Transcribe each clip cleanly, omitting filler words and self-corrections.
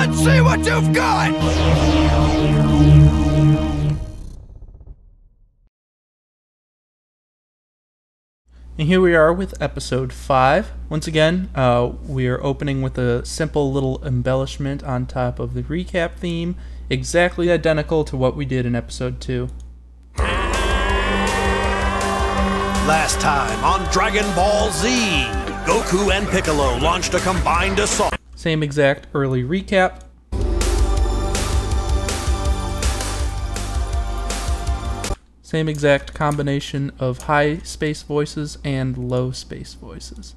Let's see what you've got! And here we are with episode 5. Once again, we are opening with a simple little embellishment on top of the recap theme, exactly identical to what we did in episode 2. Last time on Dragon Ball Z, Goku and Piccolo launched a combined assault. Same exact early recap. Same exact combination of high space voices and low space voices.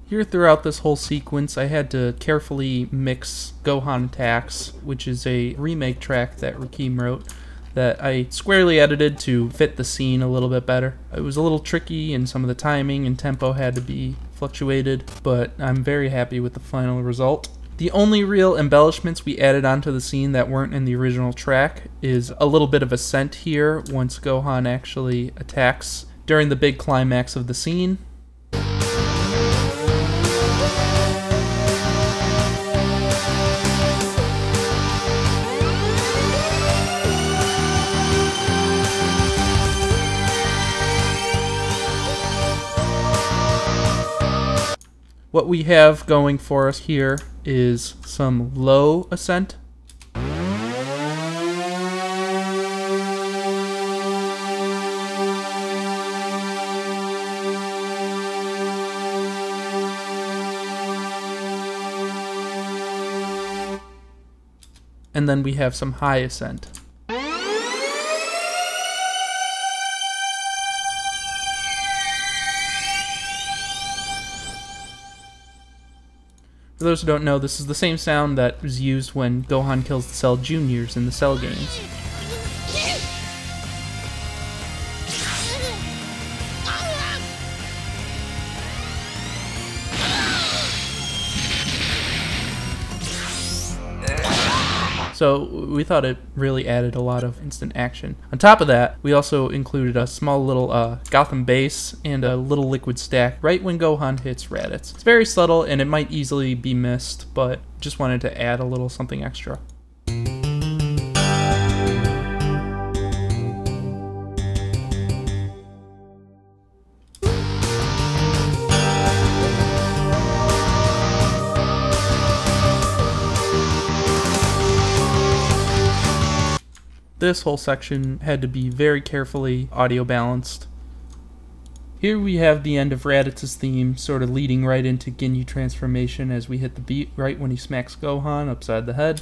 Here throughout this whole sequence, I had to carefully mix Gohan Attacks, which is a remake track that Rakim wrote, that I squarely edited to fit the scene a little bit better. It was a little tricky and some of the timing and tempo had to be fluctuated, but I'm very happy with the final result. The only real embellishments we added onto the scene that weren't in the original track is a little bit of ascent here once Gohan actually attacks during the big climax of the scene. What we have going for us here is some low ascent. And then we have some high ascent. For those who don't know, this is the same sound that was used when Gohan kills the Cell Juniors in the Cell games. So we thought it really added a lot of instant action. On top of that, we also included a small little Gotham bass and a little liquid stack right when Gohan hits Raditz. It's very subtle and it might easily be missed, but just wanted to add a little something extra. This whole section had to be very carefully audio balanced. Here we have the end of Raditz's theme, sort of leading right into Ginyu transformation as we hit the beat right when he smacks Gohan upside the head.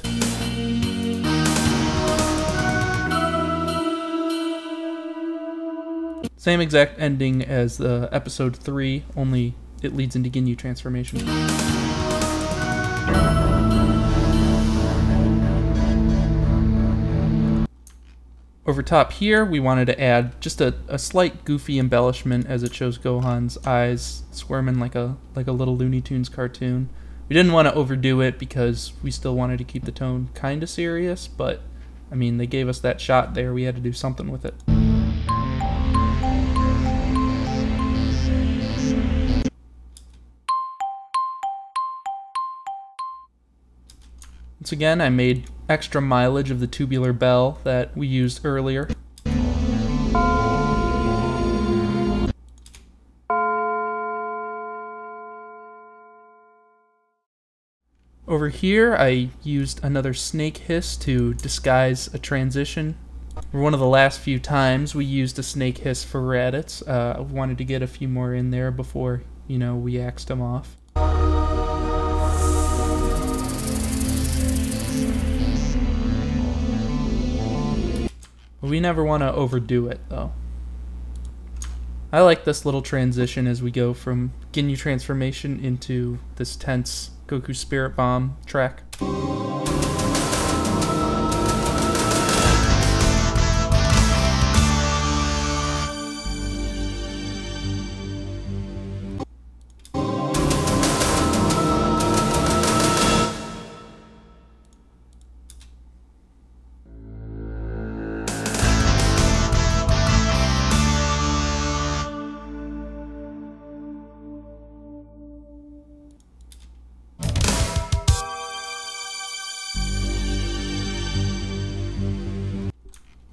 Same exact ending as the episode 3, only it leads into Ginyu transformation. Over top here, we wanted to add just a slight goofy embellishment as it shows Gohan's eyes squirming like a little Looney Tunes cartoon. We didn't want to overdo it because we still wanted to keep the tone kind of serious, but I mean, they gave us that shot there, we had to do something with it. Once again, I made extra mileage of the tubular bell that we used earlier. Over here, I used another snake hiss to disguise a transition. For one of the last few times we used a snake hiss for Raditz. I wanted to get a few more in there before, you know, we axed him off. We never want to overdo it, though. I like this little transition as we go from Ginyu transformation into this tense Goku Spirit Bomb track.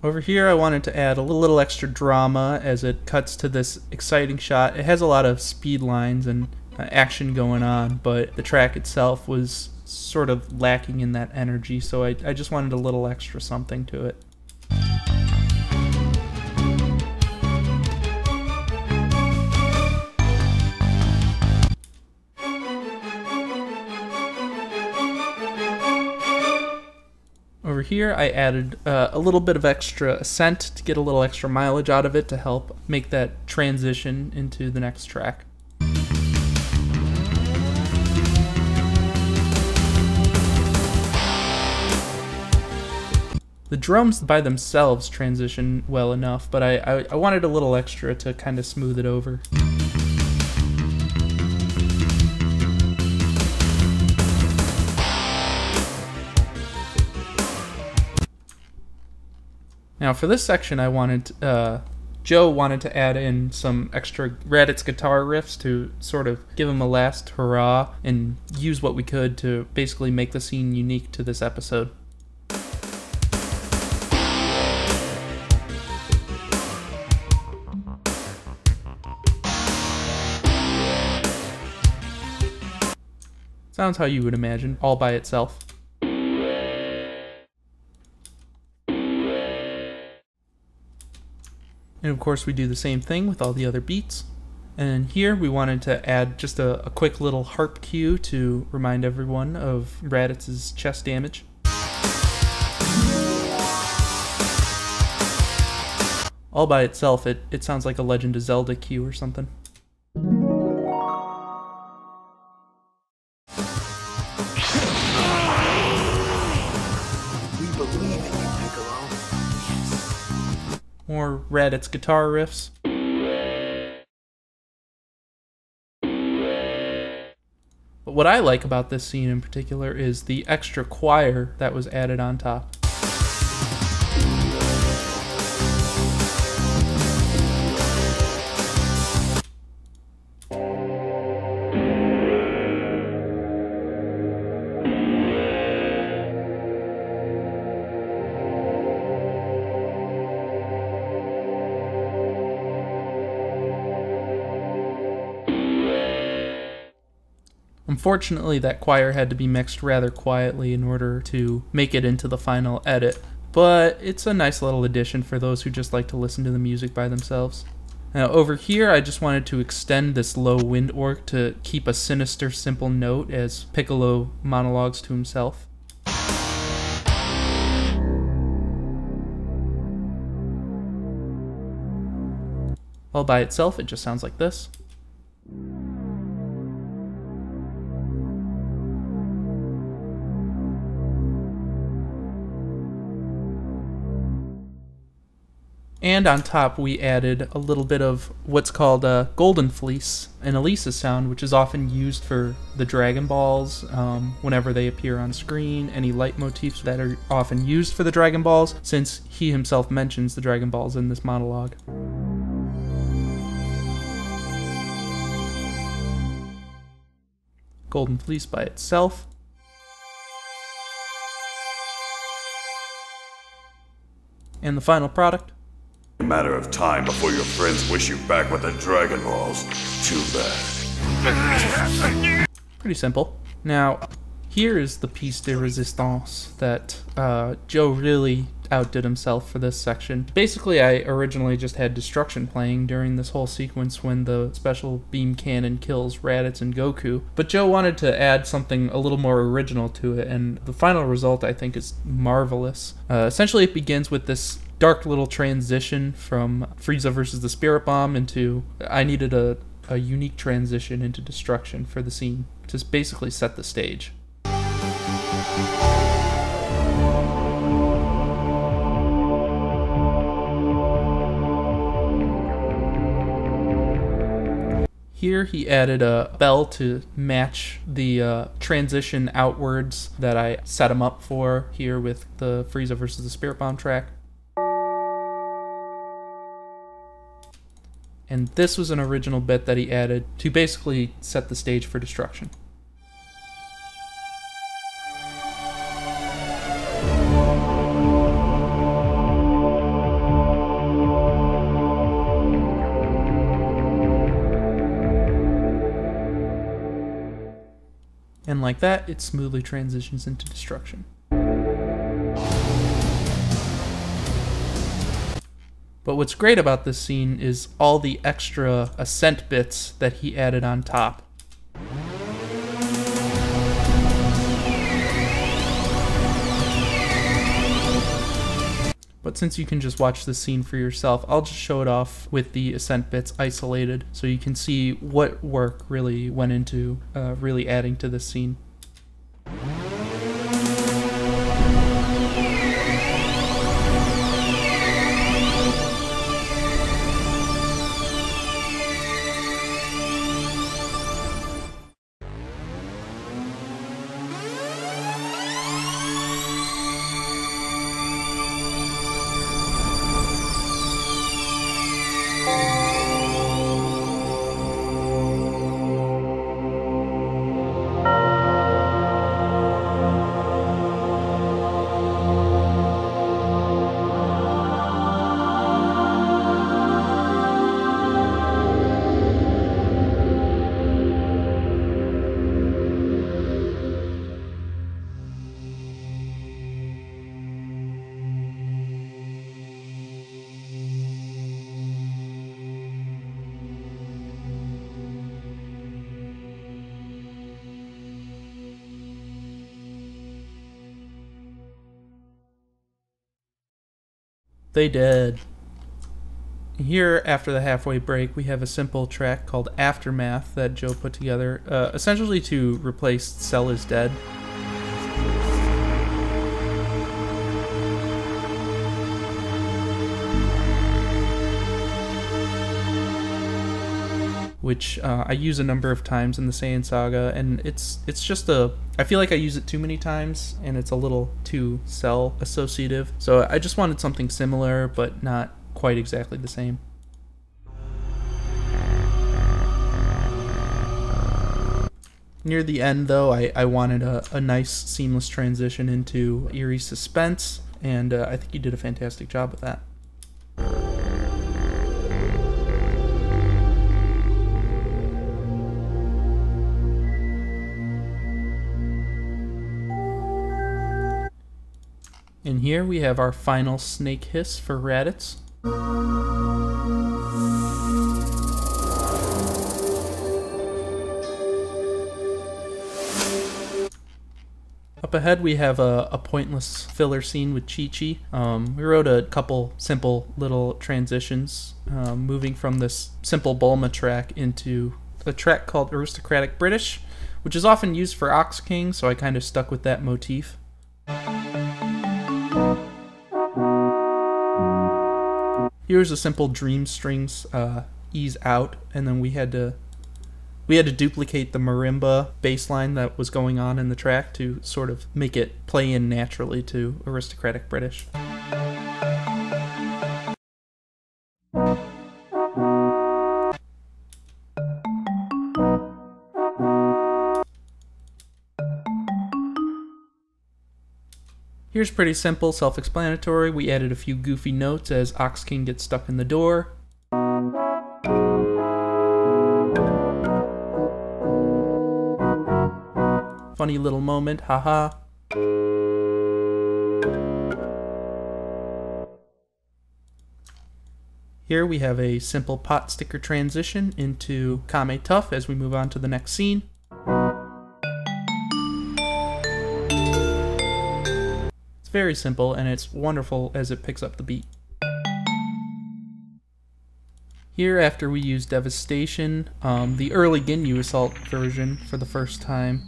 Over here I wanted to add a little extra drama as it cuts to this exciting shot. It has a lot of speed lines and action going on, but the track itself was sort of lacking in that energy, so I just wanted a little extra something to it. Over here I added a little bit of extra ascent to get a little extra mileage out of it to help make that transition into the next track. The drums by themselves transition well enough, but I wanted a little extra to kind of smooth it over. Now for this section I wanted, Joe wanted to add in some extra Raditz guitar riffs to sort of give him a last hurrah and use what we could to basically make the scene unique to this episode. Sounds how you would imagine, all by itself. And of course we do the same thing with all the other beats. And here we wanted to add just a quick little harp cue to remind everyone of Raditz's chest damage. All by itself, it sounds like a Legend of Zelda cue or something. More Raditz guitar riffs. But what I like about this scene in particular is the extra choir that was added on top. Unfortunately, that choir had to be mixed rather quietly in order to make it into the final edit, but it's a nice little addition for those who just like to listen to the music by themselves. Now over here, I just wanted to extend this low wind orc to keep a sinister, simple note as Piccolo monologues to himself. All by itself, it just sounds like this. And on top we added a little bit of what's called a golden fleece, an Alesis sound, which is often used for the Dragon Balls whenever they appear on screen, any leitmotifs that are often used for the Dragon Balls, since he himself mentions the Dragon Balls in this monologue. Golden fleece by itself. And the final product. A matter of time before your friends wish you back with the Dragon Balls. Too bad. Pretty simple. Now, here is the piece de resistance that Joe really outdid himself for this section. Basically, I originally just had Destruction playing during this whole sequence when the special beam cannon kills Raditz and Goku, but Joe wanted to add something a little more original to it, and the final result I think is marvelous. Essentially, it begins with this dark little transition from Frieza versus the Spirit Bomb into, I needed a unique transition into Destruction for the scene, to basically set the stage. Here he added a bell to match the transition outwards that I set him up for here with the Frieza versus the Spirit Bomb track. And this was an original bit that he added to basically set the stage for Destruction. like that, it smoothly transitions into destruction. But what's great about this scene is all the extra ascent bits that he added on top. But since you can just watch this scene for yourself, I'll just show it off with the ascent bits isolated so you can see what work really went into really adding to this scene. They did. Here, after the halfway break, we have a simple track called Aftermath that Joe put together, essentially to replace Cell is Dead. Which I use a number of times in the Saiyan saga, and it's just I feel like I use it too many times, and it's a little too Cell associative. So I just wanted something similar, but not quite exactly the same. Near the end, though, I wanted a nice seamless transition into eerie suspense, and I think you did a fantastic job with that. And here we have our final snake hiss for Raditz. Up ahead we have a pointless filler scene with Chi-Chi. We wrote a couple simple little transitions, moving from this simple Bulma track into a track called Aristocratic British, which is often used for Ox King, so I kind of stuck with that motif. Here's a simple Dream Strings ease out, and then we had to duplicate the marimba bass line that was going on in the track to sort of make it play in naturally to Aristocratic British. Here's pretty simple, self-explanatory. We added a few goofy notes as Ox King gets stuck in the door. Funny little moment, haha. Here we have a simple pot sticker transition into Kame Tough as we move on to the next scene. Very simple, and it's wonderful as it picks up the beat. Here, after we use Devastation, the early Ginyu Assault version for the first time.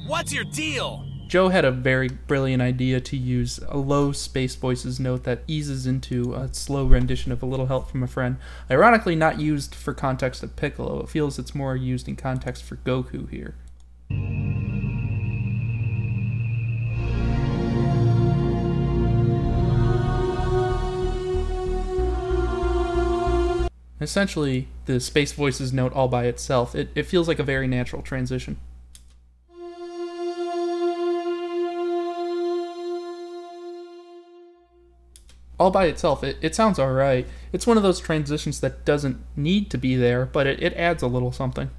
What's your deal? Joe had a very brilliant idea to use a low Space Voices note that eases into a slow rendition of A Little Help from a Friend. Ironically, not used for context of Piccolo. It feels it's more used in context for Goku here. Essentially, the Space Voices note all by itself, it feels like a very natural transition. All by itself, it sounds alright. It's one of those transitions that doesn't need to be there, but it adds a little something.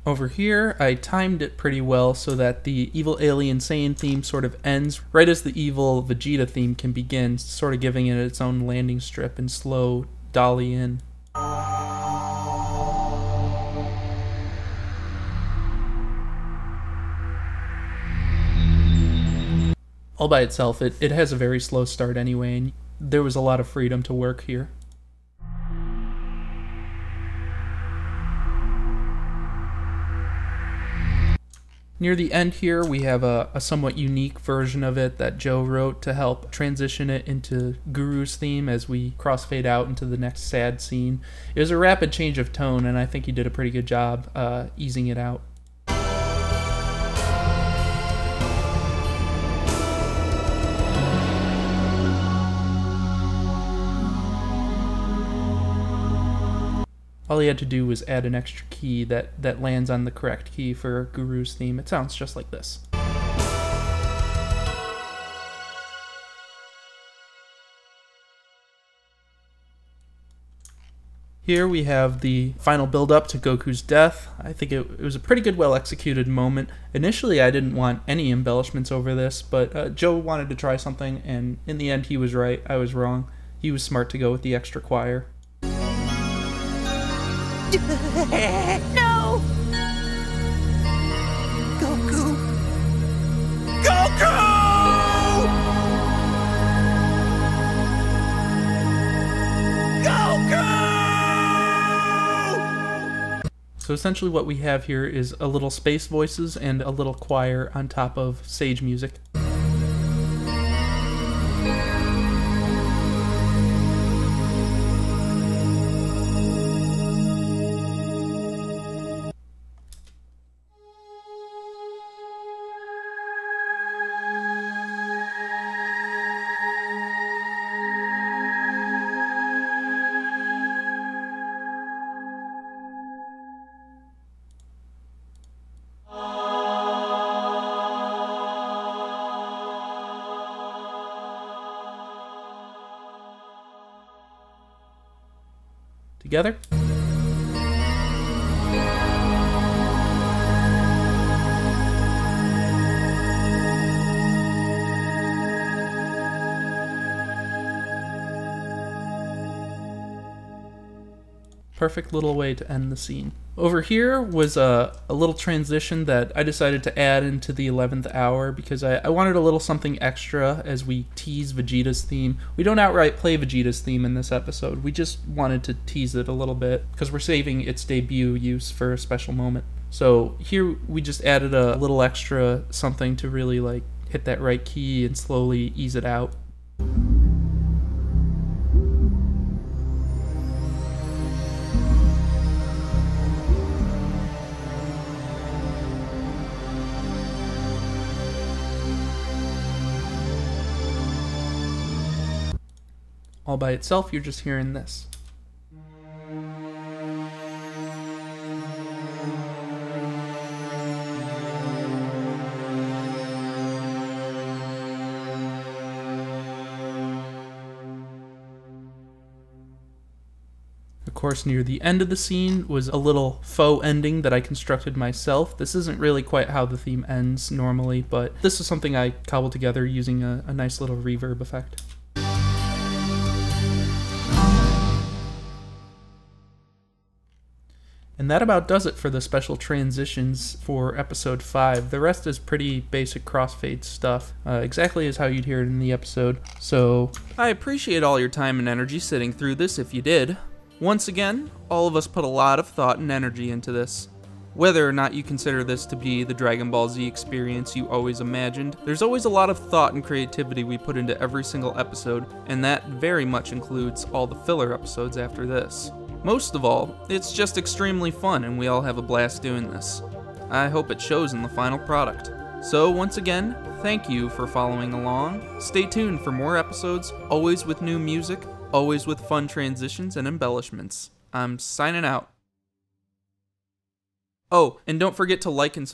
Over here, I timed it pretty well so that the evil alien Saiyan theme sort of ends right as the evil Vegeta theme can begin, sort of giving it its own landing strip and slow dolly in. All by itself, it has a very slow start anyway, and there was a lot of freedom to work here. Near the end here, we have a somewhat unique version of it that Joe wrote to help transition it into Guru's theme as we crossfade out into the next sad scene. It was a rapid change of tone, and I think he did a pretty good job easing it out. All he had to do was add an extra key that lands on the correct key for Guru's theme. It sounds just like this. Here we have the final build-up to Goku's death. I think it was a pretty good, well-executed moment. Initially, I didn't want any embellishments over this, but Joe wanted to try something, and in the end, he was right. I was wrong. He was smart to go with the extra choir. No! Goku! Goku! Goku! So essentially what we have here is a little space voices and a little choir on top of sage music. Together. Perfect little way to end the scene. Over here was a little transition that I decided to add into the 11th hour because I wanted a little something extra as we tease Vegeta's theme. We don't outright play Vegeta's theme in this episode. We just wanted to tease it a little bit because we're saving its debut use for a special moment. So here we just added a little extra something to really like hit that right key and slowly ease it out. All by itself, you're just hearing this. Of course, near the end of the scene was a little faux ending that I constructed myself. This isn't really quite how the theme ends normally, but this is something I cobbled together using a nice little reverb effect. And that about does it for the special transitions for episode 5. The rest is pretty basic crossfade stuff, exactly as how you'd hear it in the episode. So I appreciate all your time and energy sitting through this if you did. Once again, all of us put a lot of thought and energy into this. Whether or not you consider this to be the Dragon Ball Z experience you always imagined, there's always a lot of thought and creativity we put into every single episode, and that very much includes all the filler episodes after this. Most of all, it's just extremely fun and we all have a blast doing this. I hope it shows in the final product. So once again, thank you for following along. Stay tuned for more episodes, always with new music, always with fun transitions and embellishments. I'm signing out. Oh, and don't forget to like and subscribe.